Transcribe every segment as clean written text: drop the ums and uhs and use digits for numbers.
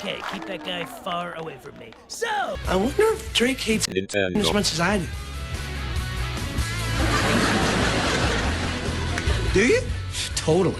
Okay, keep that guy far away from me. So, I wonder if Drake hates Nintendo as much as I do. Do you? Totally.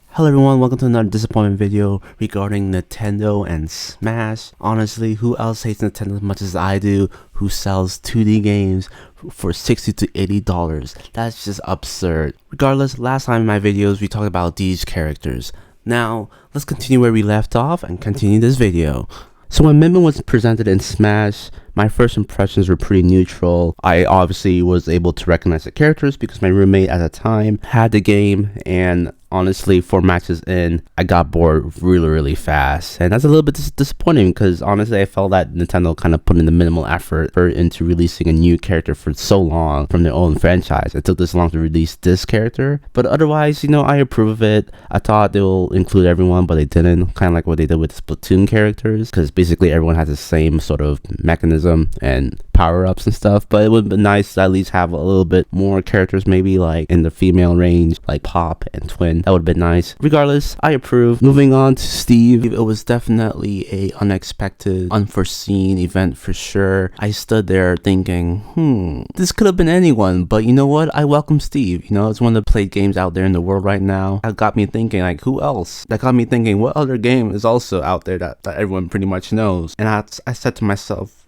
Hello everyone, welcome to another disappointment video regarding Nintendo and Smash. Honestly, who else hates Nintendo as much as I do, who sells 2D games for $60 to $80? That's just absurd. Regardless, last time in my videos we talked about these characters. Now, let's continue where we left off and continue this video. So when Min was presented in Smash, my first impressions were pretty neutral. I obviously was able to recognize the characters because my roommate at the time had the game, and honestly 4 matches in, I got bored really fast, and that's a little bit disappointing because honestly I felt that Nintendo kind of put in the minimal effort into releasing a new character for so long from their own franchise. It took this long to release this character, but otherwise, you know, I approve of it. I thought they'll include everyone, but they didn't, kind of like what they did with Splatoon characters, because basically everyone has the same sort of mechanism and power-ups and stuff. But it would be nice to at least have a little bit more characters, maybe like in the female range, like Pop and Twin. That would have been nice. Regardless, I approve. Moving on to Steve, it was definitely a unexpected, unforeseen event for sure. I stood there thinking, this could have been anyone, but you know what? I welcome Steve. You know, it's one of the played games out there in the world right now. That got me thinking, like, who else? That got me thinking, what other game is also out there that everyone pretty much knows? And I said to myself,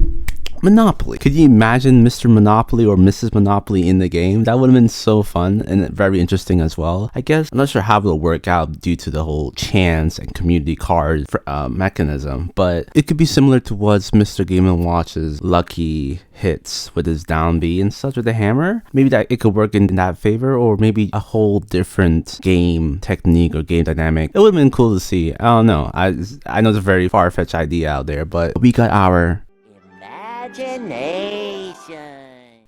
Monopoly. Could you imagine Mr. Monopoly or Mrs. Monopoly in the game? That would have been so fun and very interesting as well. I guess I'm not sure how it'll work out due to the whole chance and community card mechanism, but it could be similar to what's Mr. Game & Watch's lucky hits with his down B and such with the hammer. Maybe that it could work in that favor, or maybe a whole different game technique or game dynamic. It would have been cool to see. I don't know. I know it's a very far-fetched idea out there, but we got our imagination.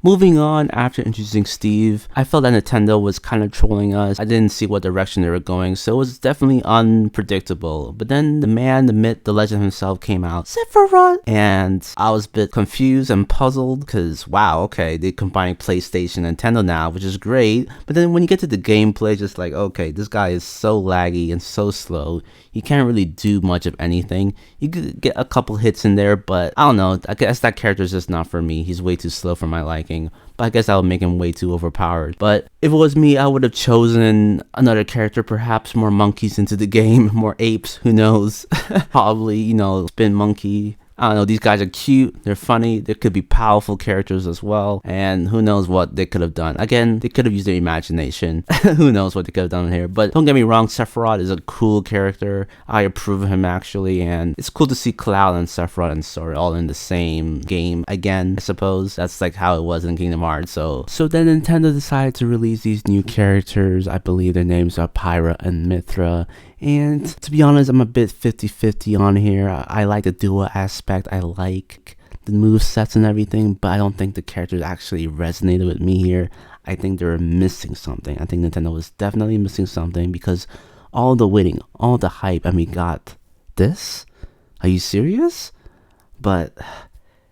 Moving on, after introducing Steve, I felt that Nintendo was kind of trolling us. I didn't see what direction they were going, so it was definitely unpredictable. But then the man, the myth, the legend himself came out, Sephiroth, and I was a bit confused and puzzled because, wow, okay, they combine PlayStation and Nintendo now, which is great. But then when you get to the gameplay, just like, okay, this guy is so laggy and so slow. You can't really do much of anything. You could get a couple hits in there, but I don't know. I guess that character's just not for me. He's way too slow for my liking. But I guess that would make him way too overpowered. But if it was me, I would have chosen another character, perhaps more monkeys into the game, more apes, who knows? Probably, you know, Spin Monkey. I don't know, these guys are cute, they're funny, they could be powerful characters as well, and who knows what they could have done. Again, they could have used their imagination. Who knows what they could have done here. But don't get me wrong, Sephiroth is a cool character. I approve of him actually, and it's cool to see Cloud and Sephiroth and Sora all in the same game again, I suppose. That's like how it was in Kingdom Hearts. So then Nintendo decided to release these new characters. I believe their names are Pyra and Mithra. And to be honest, I'm a bit 50-50 on here. I like the dual aspect. I like the movesets and everything, but I don't think the characters actually resonated with me here. I think they were missing something. I think Nintendo was definitely missing something because all the waiting, all the hype, and we got this? Are you serious? But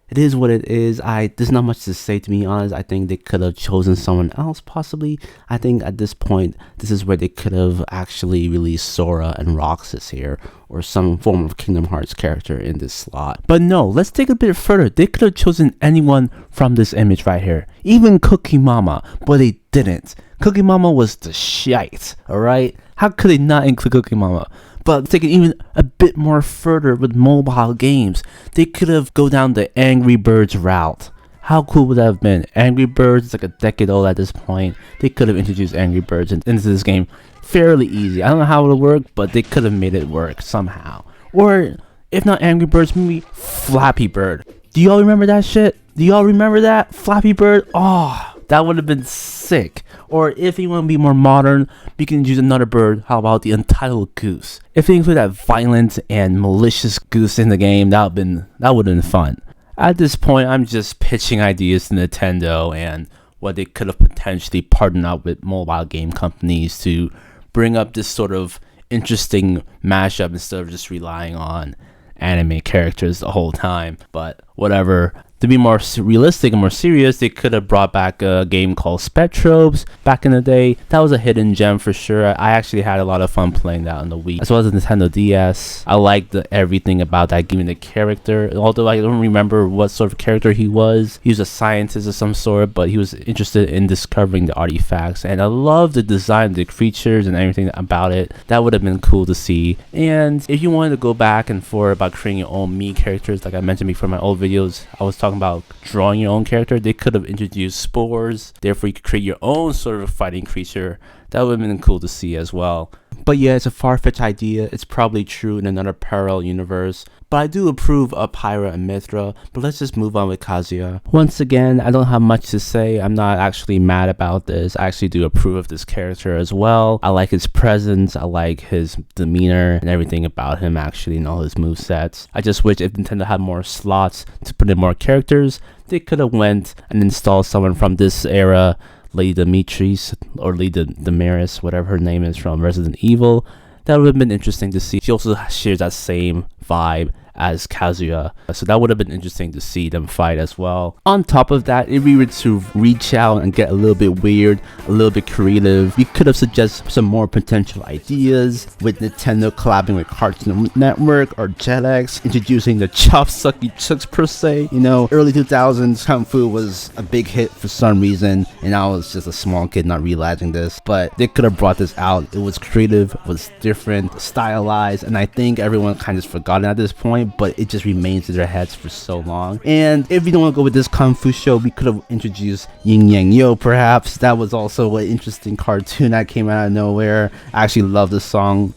it is what it is. There's not much to say, to be honest. I think they could have chosen someone else, possibly. I think at this point, this is where they could have actually released Sora and Roxas here, or some form of Kingdom Hearts character in this slot. But no, let's take it a bit further. They could have chosen anyone from this image right here, even Cookie Mama, but they didn't. Cookie Mama was the shite, alright? How could they not include Cookie Mama? But take it even a bit more further with mobile games. They could have go down the Angry Birds route. How cool would that have been? Angry Birds is like a decade old at this point. They could have introduced Angry Birds into this game fairly easy. I don't know how it would work, but they could have made it work somehow. Or if not Angry Birds, maybe Flappy Bird. Do y'all remember that shit? Do y'all remember that? Flappy Bird? Oh, that would have been sick. Or if you want to be more modern, we can use another bird. How about the Entitled Goose? If they include that violent and malicious goose in the game, that would have been fun. At this point, I'm just pitching ideas to Nintendo and what they could have potentially partnered up with mobile game companies to bring up this sort of interesting mashup instead of just relying on anime characters the whole time. But whatever. To be more realistic and more serious, they could have brought back a game called Spectrobes back in the day. That was a hidden gem for sure. I actually had a lot of fun playing that on the Wii, as well as the Nintendo DS. I liked everything about that game, the character. Although I don't remember what sort of character he was. He was a scientist of some sort, but he was interested in discovering the artifacts. And I love the design, the creatures, and everything about it. That would have been cool to see. And if you wanted to go back and forth about creating your own Mii characters, like I mentioned before in my old videos, I was talking about drawing your own character. They could have introduced spores, therefore you could create your own sort of fighting creature. That would have been cool to see as well. But yeah, it's a far-fetched idea. It's probably true in another parallel universe. But I do approve of Pyra and Mithra. But let's just move on with Kazuya. Once again, I don't have much to say. I'm not actually mad about this. I actually do approve of this character as well. I like his presence. I like his demeanor and everything about him actually, and all his movesets. I just wish if Nintendo had more slots to put in more characters, they could have went and installed someone from this era, Lady Dimitris or Lady Damaris, whatever her name is, from Resident Evil. That would have been interesting to see. She also shares that same vibe as Kazuya, so that would have been interesting to see them fight as well. On top of that, if we were to reach out and get a little bit weird, a little bit creative, we could have suggested some more potential ideas, with Nintendo collabing with Cartoon Network or Jetix, introducing the chop sucky chooks per se. You know, early 2000s Kung Fu was a big hit for some reason, and I was just a small kid not realizing this, but they could have brought this out. It was creative, it was different, stylized, and I think everyone kind of forgotten at this point, but it just remains in their heads for so long. And if you don't want to go with this Kung Fu show, we could have introduced Yin Yang Yo perhaps. That was also an interesting cartoon that came out of nowhere. I actually love the song.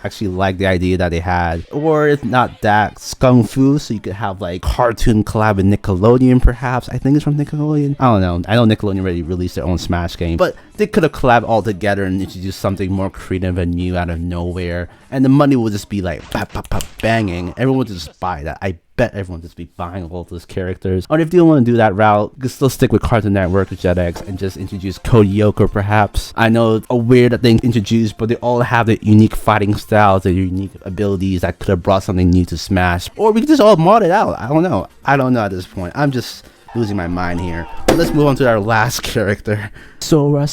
Actually like the idea that they had. Or if not that, Kung Fu, so you could have like cartoon collab with Nickelodeon perhaps. I think it's from Nickelodeon. I don't know. I know Nickelodeon already released their own Smash game, but they could have collabed all together and introduced something more creative and new out of nowhere, and the money would just be like banging. Everyone would just buy that. I bet everyone would just be buying all those characters. Or if you don't want to do that route, you can still stick with Cartoon Network or Jetix and just introduce Cody Yoko perhaps. I know it's a weird thing introduced, but they all have their unique fighting styles, their unique abilities that could have brought something new to Smash. Or we could just all mod it out. I don't know at this point. I'm just losing my mind here. But let's move on to our last character. Sora,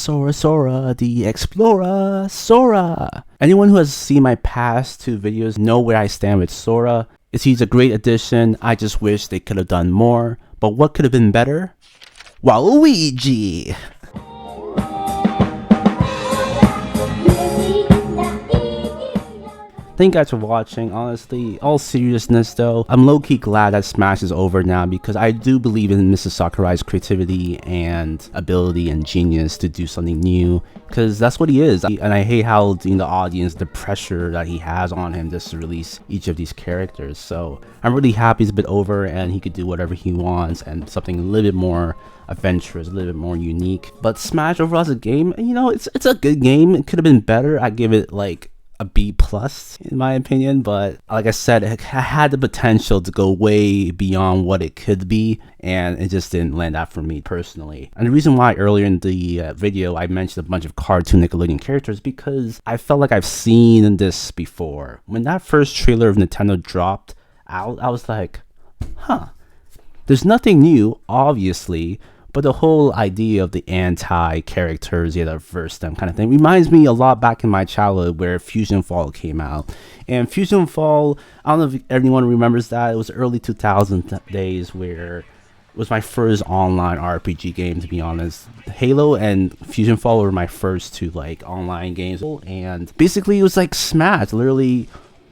the Explorer, Sora. Anyone who has seen my past two videos know where I stand with Sora. He's a great addition. I just wish they could have done more. But what could have been better? Waluigi! Thank you guys for watching. Honestly, all seriousness though, I'm low-key glad that Smash is over now, because I do believe in Mr. Sakurai's creativity and ability and genius to do something new, because that's what he is. And I hate how in the audience, the pressure that he has on him just to release each of these characters. So I'm really happy it's a bit over and he could do whatever he wants and something a little bit more adventurous, a little bit more unique. But Smash overall as a game, you know, it's a good game. It could have been better. I give it like a B+ in my opinion, but like I said, it had the potential to go way beyond what it could be, and it just didn't land out for me personally. And the reason why earlier in the video I mentioned a bunch of cartoon Nickelodeon characters, because I felt like I've seen this before. When that first trailer of Nintendo dropped out, I was like, huh, there's nothing new, obviously, but the whole idea of the anti-characters, the verse them kind of thing, reminds me a lot back in my childhood where fusionfall came out. And fusionfall, I don't know if anyone remembers that. It was early 2000 days where it was my first online RPG game, to be honest. Halo and fusionfall were my first two like online games. And basically it was like Smash. Literally,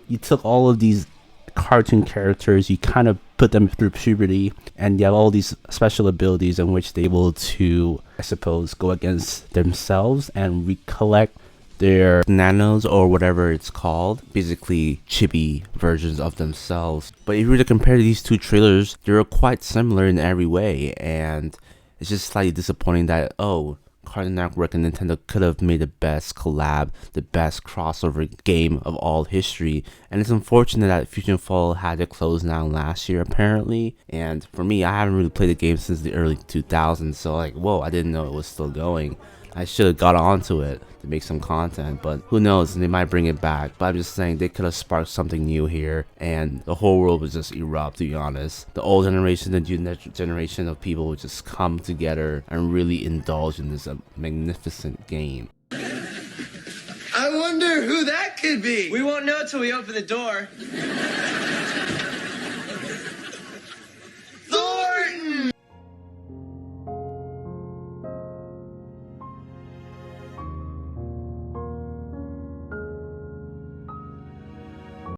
you took all of these cartoon characters, you kind of put them through puberty, and you have all these special abilities in which they're able to, I suppose, go against themselves and recollect their nanos or whatever it's called, basically chibi versions of themselves. But if you were to compare these two trailers, they're quite similar in every way, and it's just slightly disappointing that, oh, Cartoon Network and Nintendo could have made the best collab, the best crossover game of all history. And it's unfortunate that fusionfall had to close down last year apparently. And for me, I haven't really played the game since the early 2000s, so like, whoa, I didn't know it was still going. I should have got onto it to make some content, but who knows, they might bring it back. But I'm just saying they could have sparked something new here and the whole world would just erupt, to be honest. The old generation and the new generation of people would just come together and really indulge in this magnificent game. I wonder who that could be. We won't know till we open the door.